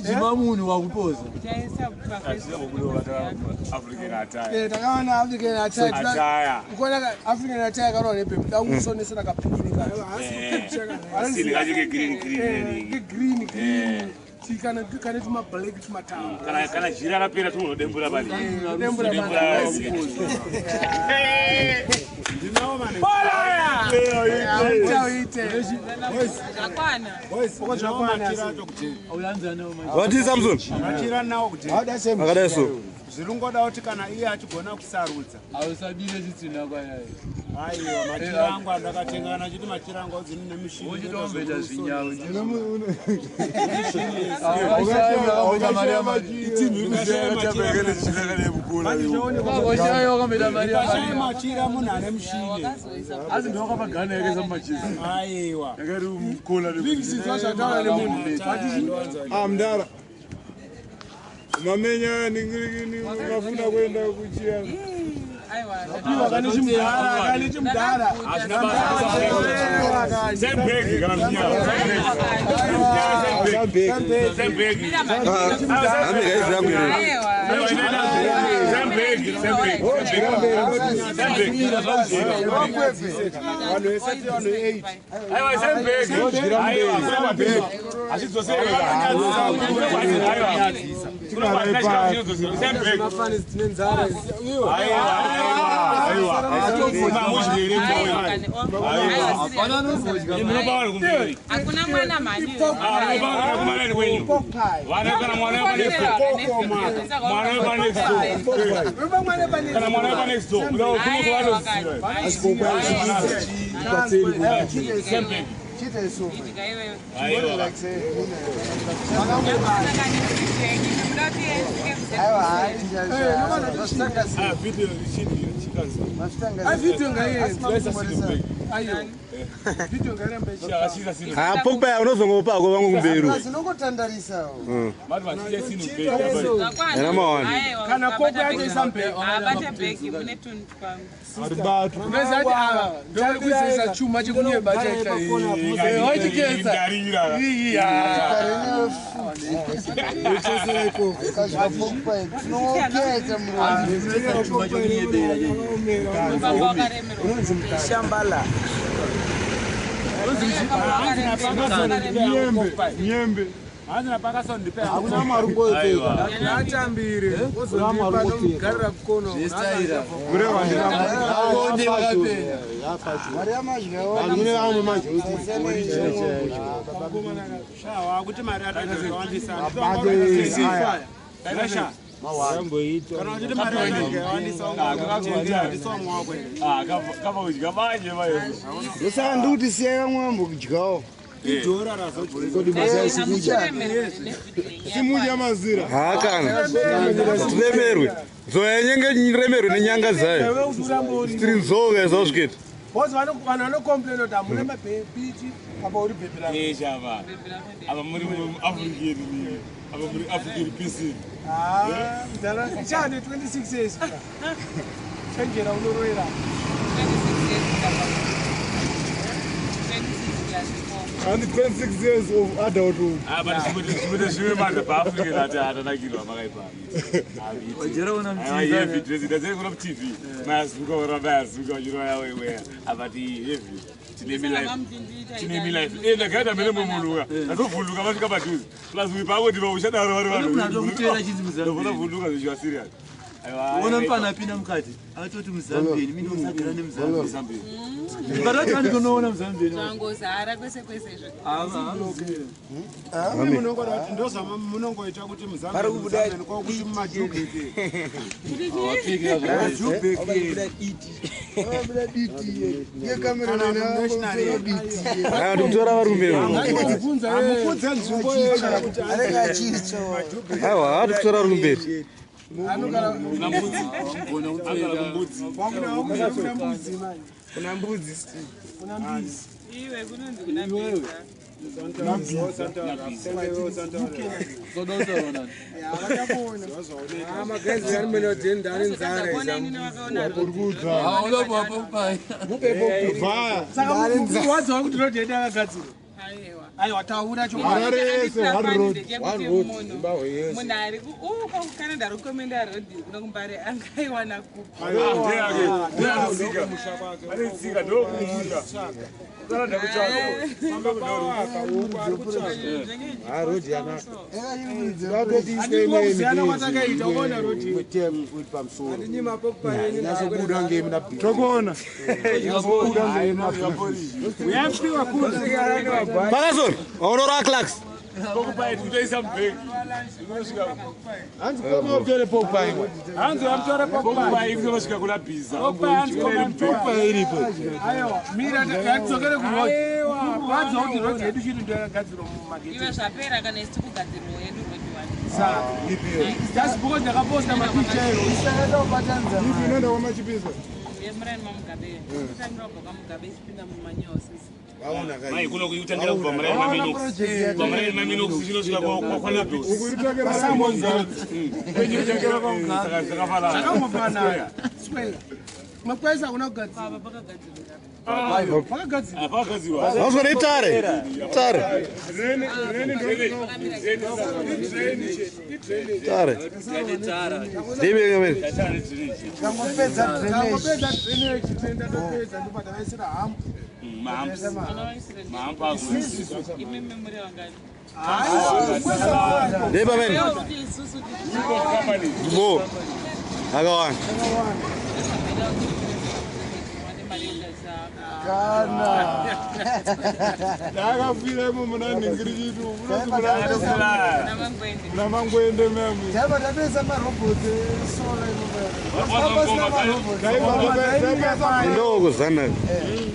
Jimamuni wakupoza. African attire. Takaona African attire. Ukona African attire kana nepepe. Dakusonesa nakapikirika. Asili kaje green. Tikana tuma black tuma town. Kana jira rapera tu dembura bali. Dembura bali. What is Samson? Zvirungoda kuti kana iye achigona kusarudza. Ausabile zitsina kwa yayi. Aiwa machira angu andakatengana chiti machira angu dzini nemishini. Uchitombeta zvinyawo. Machira munhu ane mushini. Asi ndo wakapagana yake samachira. Aiwa. Yakari umkola nezvazvatara nemunhu. Amdara. Mamenya ningiri mafuna kwenda kuchia. Aiwa kana chimudara. Sembeki kana mnyao. Sembeki. Hakuna mwana mani. Pogba unozongopa kwa wangu kumberu. Kana Pogba yake sampe. Abate beki mune tunpa. Aribatu. Mezati ndo kuzisa chuma chikunye bacheka. Wachikeza. Shambala. Nyembe. Hazina paka so ndipe. Hakuna marungo yote. Achambire. Ozomba garira kukono. Zestaira. Gure wandira. Onde vakapenya. Maria majga. Amune amwe manje uti. Shawa kuti mari atazowandisa. Dasha. Mambo ito. Kana kuti mari atazowandisa ndisomwa kweli. Kama ujigabanye bayo. Usanduti siya mwambo kujigao. Idora razo. Simuja mazira. Hakana. Tulemerwe. Zoyanyenge nyiremerwe nenyanga zayo. Strinzoga zosket. Boss vano complain kuti amune mabhichi apa uri bhebi rako. Shava. Aba muri African aba muri African PC. Mdara chane 26 years. Chenjera unoroera. 26 years of adulthood. But simude manje pa African atanakirwa makaipa. Ojera una mtini. Ayi video zidazeni kuna TV. Masuka oraba suka yiro yawe we abati heavy. Tinemi life. Ndakada mele mumuluka. Ndovuluka basika batuzi. Plus we pawo ndiba ushada vari vanhu. Unatokutera chinzi muzambia. Ndovona vuluka zvichwa serious. Ona mpana pina mukati. Atoti muzambia mimi ndozabira nemuzambia. Barati andikonoona muzambia. Twangozara kwese zvino. Mimi munongoda kuti ndozama munongoita kuti muzambia kwa kuti mumajubeke. Ye kamera nena biti. Ah ndikutora vari kumbero. Amukudza nzvimbo yega kuti Areka chicho. Aiwa ndikutora vari kumbero. Kuna mbuzi. Iwe kunonzi kuna mbuzi. aiwa taura munhu ari kucanada rekomenda rodhi kuno kumbare angaiwana kupi Pakazor, aurora Clarks. iwe zvapera kana isi kugadzirwa yedu yemurani mamugabe kutangira kubva mugabe ichipinda mumanyosi mai kuno kuitangira kubva muraini maminox zvinosvika kwakwanabhizakafanana makwesa kuna kugadzira pakagadzirwa Mazone tare. Tare. Tare. Dibe ngameni. ngopedza drainage tenda topedza ndopata vaisira hamu imi memuri wangani Dibe men. Bo. Agawan. kana ndakafiremo muna ningiri chitu namangwende memi taiva tapesa marobhoti sola Ndogo sana.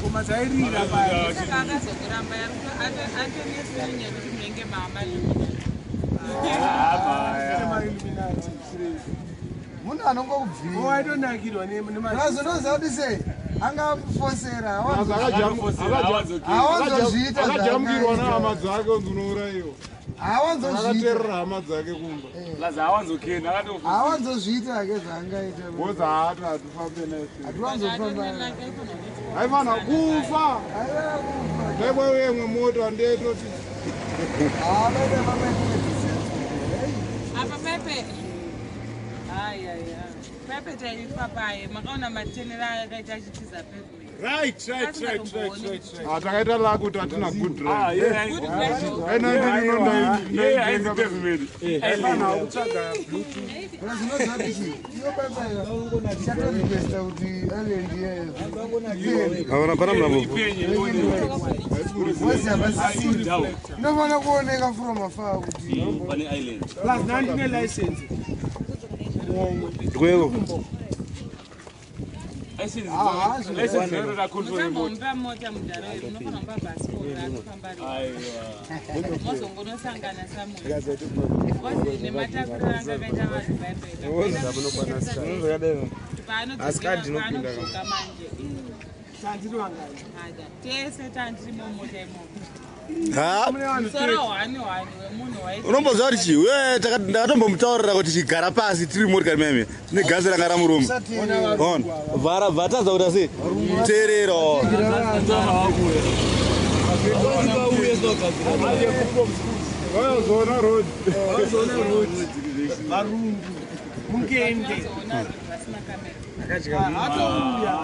ngoma dzairira paya saka akazokuramba atonesenya kuti munenge mama munhu anongokubvira waitonakirwa nemazvinoziva kuti sei angafosera hawanzozviita akajambirwa nehama dzake unouraiwa hawanzozviita hama dzake kumba hawanzozviita ke zvaangaita boza hati hatufambe hatiwanzofamba haifana kufa ndekweyemwe moto handetoti apa pepe pepe taipapaye makaona matenera akaita achitiza pepe takaita lako kuti hatina good Avana pana mnavo. inofana kuoneka from afar kuti plus nandine license Twego. musambomupa mota mudharairo unofana kupa bhasikoro atofamba mozongonosangana samuozi nematakura anga akaita vanhu vapaanozoka manje tese tandiri momota imomo Ha? sora hwani wemunhu Unomboziva kuti chi? Ndakatombomutaurira kuti chigara pasi tiri motikari meme. Tine gasi ranga ramurume. On. Vara vatadza kuti asi muteerera. Zona road. varungu mungende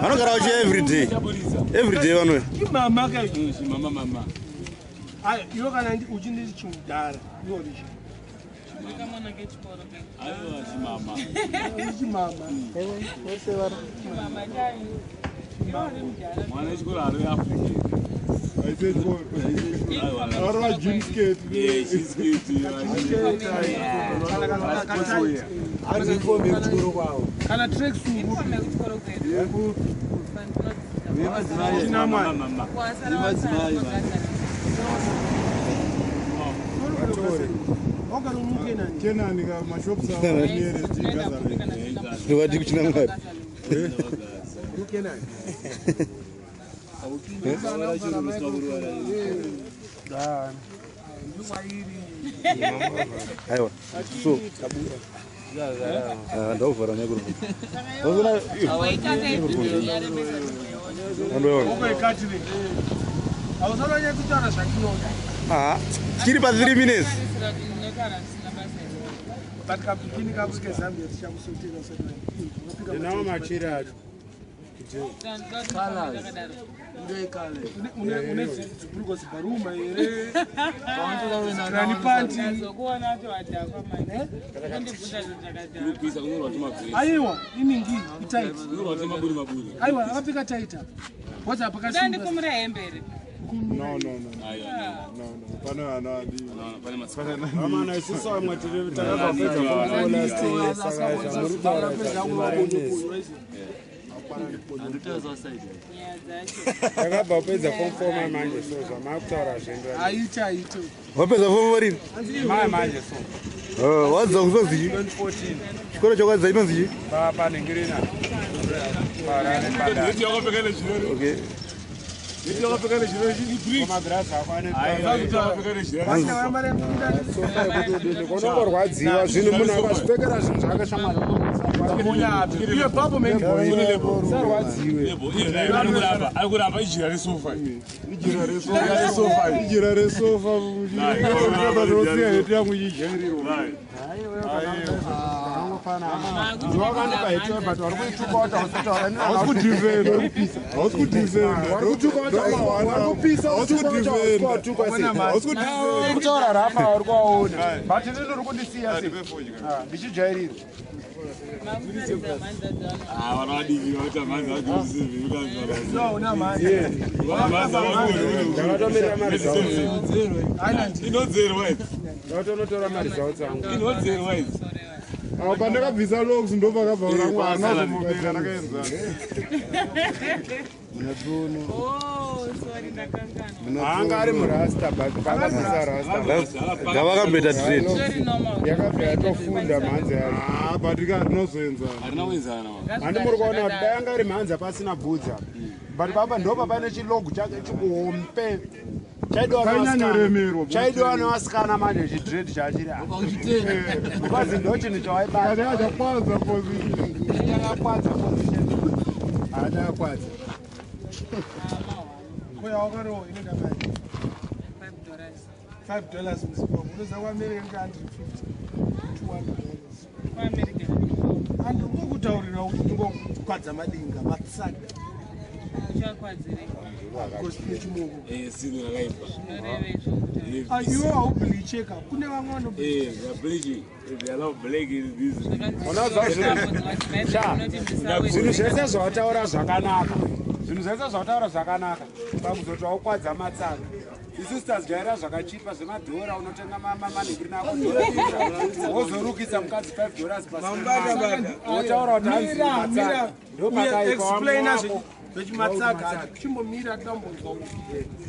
Vanogara vachi everyday. Everyday vanwe. imama kaimama iwo kana uchindiri chimudhara iworichi ndikamona ngechikoro chimama mwana wechikoro ari africa kana treksugu Kenani ka mashops Ndivati kuchina mwari. Aiwa. So. Ndovhara nekurupu. ukaikatire hausaranye kutaura zvatinoda Ah, chiri pa 3 minutes. But kapikini kabuke Zambia tichakusotera sadwa. Nawo machira acho. Une zibhuruko zibaruma here. Rani panti. Aiwa, iningi tight. Aiwa, akapika taita. What's up akasimba? No. Pana anadi. Mama na sisi wa tiri takapedza kuona takapedza konfoma manje so zvamakutaura zvendo Aito. Wapedza fomo warini? manje so Wadza kuzozi 2014 chikoro chakwadza inonzi paningirina parane pada okay. magrasa akwane konongorwadziwa zvinhu munhu akazvipfekera zvinhu zvake shamwari Iye papo mengi. sarwadziwe arikuramba ijira resofa ijira resofa osiya hetu yangu ichijerirwa ndiwakandipa hetu but vari kuitukota kutaura rapa vari kwaona but ini uri kundisiya sei ndichijairira ndakatomirira mari ndakatonotora mari dzavo dzangu pandakabvisa loks ndopakabva uramwanazomuvera rakaenzana haanga ari murasta but pakabvisa rasta ngavakambeta trade yakabva yatofunda mhanza yayo but rinozoenzana handimuri kuona kuti dai anga ri mhanza pasina bvudza but papa ndopa pane chilogo chake chikuhompe chaidiwa nevasikana manje chidred chachiri because ndo chinhu chawaibaaakwadza haachakwadza Koya wakaroho inoda mari. $5 muzimbabwe. Unoza kuAmerica $150. And ukutaurira kuti ndingokwadza madinga matsaga. Because nechimoko. Iwe haubhilicheka. Kune vamwe vanobhilicheka. zvinhu zvese zvawataura zvakanaka zvinhu zvese zvawataura zvakanaka pakuzoti waukwadza matsaga isisters jaira zvakachipa zvemadhora unotenga manhingiri nako wozorukisa mukadzi $5 wotaura kuti hanzi matsaga ndopakaipawamwako zvechimatsaga chimbomira tambonzwa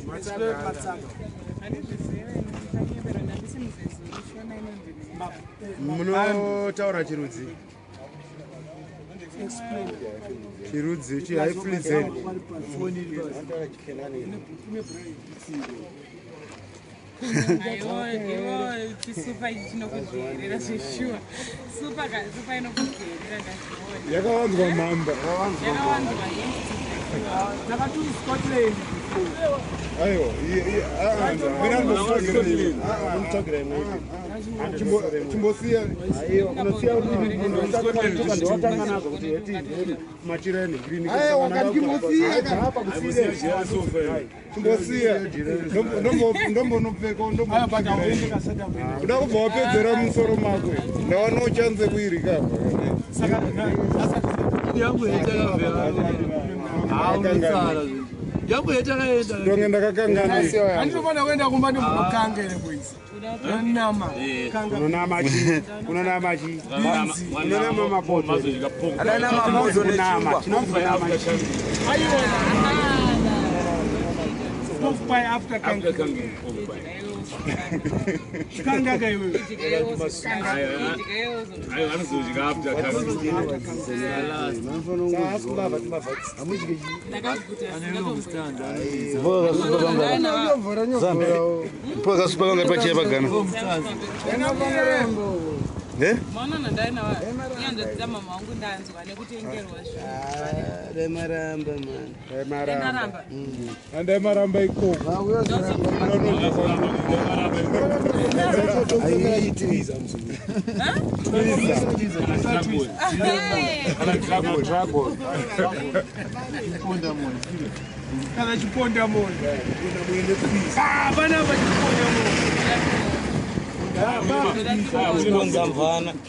matsaga munotaura chirudzi chirudzi chihaiflidzeni yakawanzwa mhamba aiwa chimbosiya unosiya ndowatanga nazo kuti heti machira enhingirichimbosiya ndombonopfeka kuda kubva wapedzera musoro mako ndawana uchanze kuirikabva ndonge ndakakangana andinofana kuenda kumba ndimbonokanga ere boisi unonama mapoto chinomvunama by after kanga kanga kaiwe Pô, kasupa kanga pachia pagana. Mwana nandaina yandodzidza mama wangu ndanzwa nekutengerwa remaramba man remaramba ande maramba iko kana chiponda moyo bana vachiponda moyo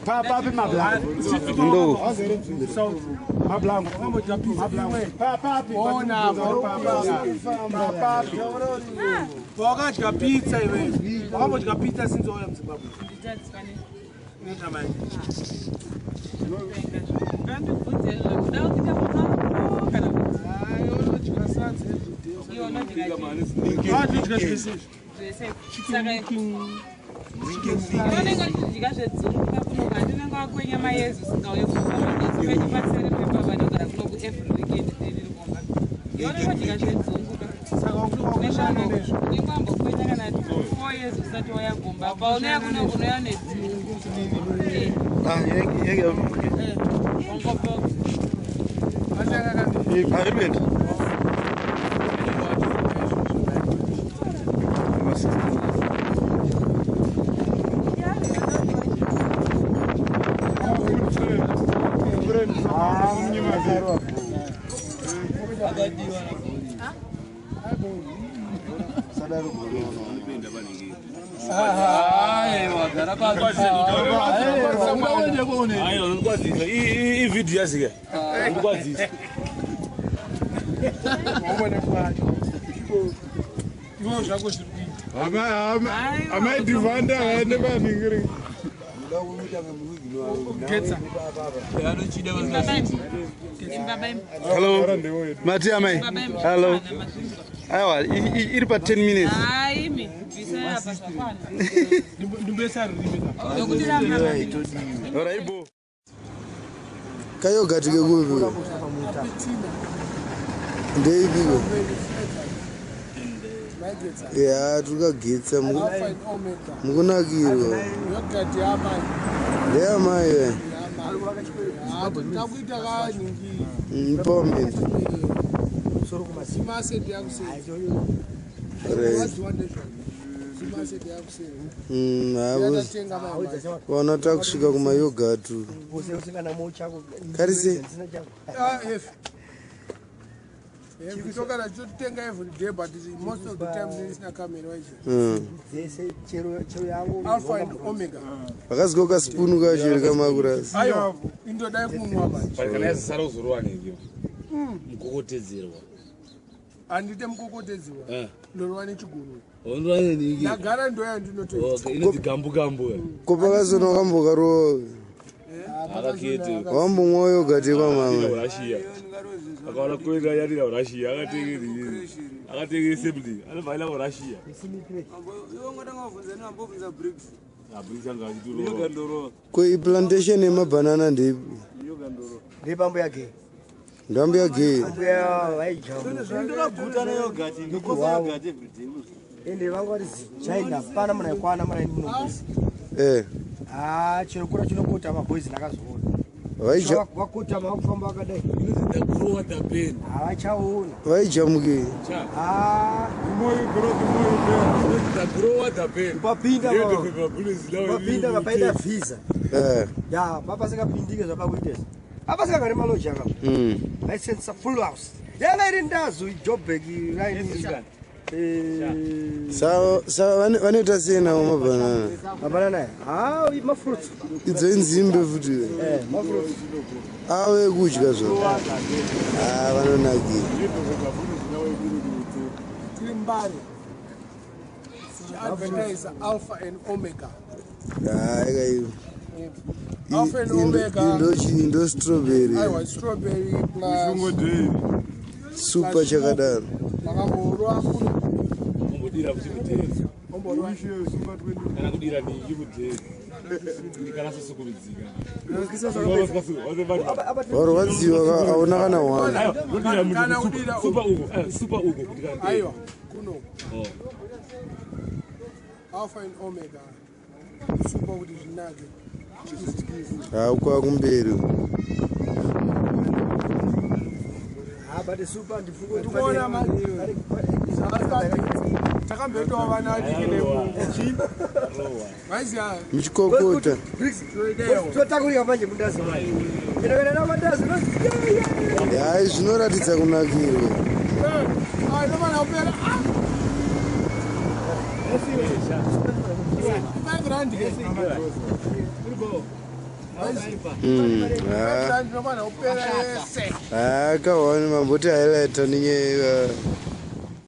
papi mablanco mablanco papi wakadya pizza iwe wakambodya pizza sinzouya muzimbabwe vanenge vachidya zvedzunga kunoku handinenge wakwenya yezu singauye kuvaaipatsere pepa vanogara kuno kuevery weekend riri komba ivanenge vadya zvedzungu ingwambokwenya kana 4 years usati waya gomba paunoya kuno kunoya nedzungu wangopoka ividhiyo yazike ndikwadzisa ivo zvako zviri kuita amaidhivhanda vaende vaningiri Hello, Mati amai. Hello. Aiwa, iri pa 10 minutes. haimi bvisa apa zvakwana ndimbesa ririmi Ora ibo. kayo gatike kupi ndeipiko ya tukagetsa mukunakirwa ndeyamai we empowerment wana takusvika kumayogatu karise kutokana totenga every day but most of the time isina kamera alpha and omega vakazika kasipunu kacho kamakurasi ayo indodai kumwa kana yazisara uzorwanekio mukokotedzerwa handite mukokotedzerwa ndorwa nechiguru ondwaneniki ndagara ndoya ndinotoita inoti gambugambu ko pakazona wakambokarowa akakete wambomwa yogati kwamama urashiya akaona kuenda yarira urashiya akatenge assembly anobvaila urashiya ko iplantation yemabhanana ndeipi ndepambo yake ndambo yagei ende vanga vari china pana munaikwana maraini munogezi chero kura chinokota mabhoizi nakazoona vakotama vakufamba vakadai havachaona vaijamukei papinda vapaita vhisa ya vapasingapindike zvapakuitesa apasingagari maloji aka vaisenzesa full house yanga iri ndazo jobek saka vanoita sei nawo mabhanana mabhanana mafruits idzo inzimbe futi mafruits avo ekudya zvavo vanonakira tiri mbari tichiadvertisa alpha and omega aikaivo alpha and omega indo strawberry aiwa strawberry plus supa chakadaro vakamborwa kuno ombodira kuchimutezi kana kudira ningi kudhezi kana sosokuridzika warwadziwa aona kana wana super ugo aiwa kuno alpha and omega super kuti zvinake Kwa kumberi. But super difficult. Mchikokota. Ya, zvinoratidza kunakirwa. Kaone mamboti highlighter ninye